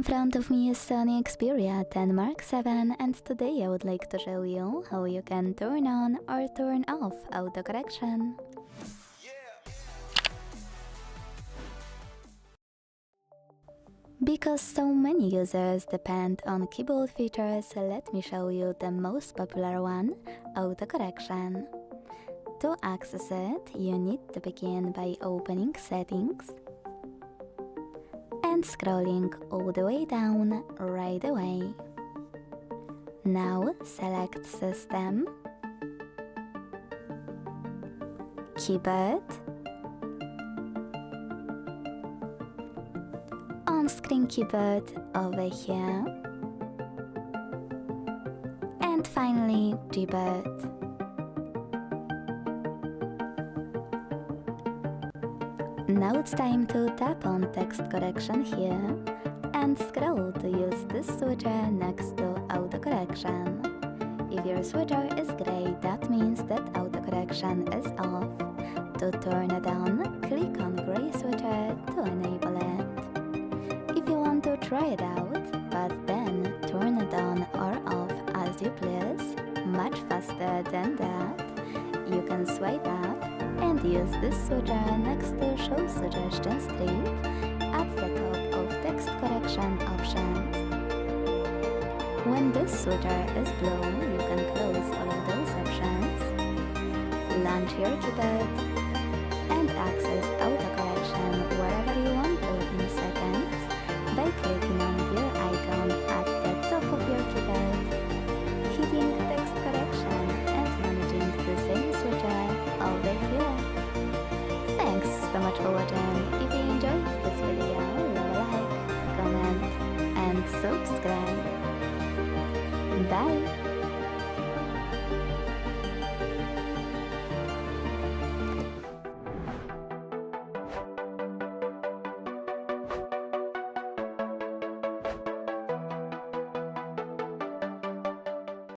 In front of me is SONY Xperia 10 Mark VII, and today I would like to show you how you can turn on or turn off autocorrection. Because so many users depend on keyboard features, let me show you the most popular one, autocorrection. To access it, you need to begin by opening Settings and scrolling all the way down right away. Now select System, Keyboard, on-screen keyboard over here, and finally Gboard. Now it's time to tap on text correction here and scroll to use this switcher next to autocorrection. If your switcher is gray, that means that autocorrection is off. To turn it on, click on gray switcher to enable it. If you want to try it out, but then turn it on or off as you please, much faster than that, you can swipe up and use this switcher next to Show Suggestions tree at the top of text correction options. When this switcher is blue, you can close all of those options, launch your keyboard, and access autocorrection wherever you want to in seconds by clicking on your icon at the top of your keyboard, hitting text correction, and managing the same switcher over here. Thanks so much for watching. If you enjoyed this video, leave a like, comment, and subscribe.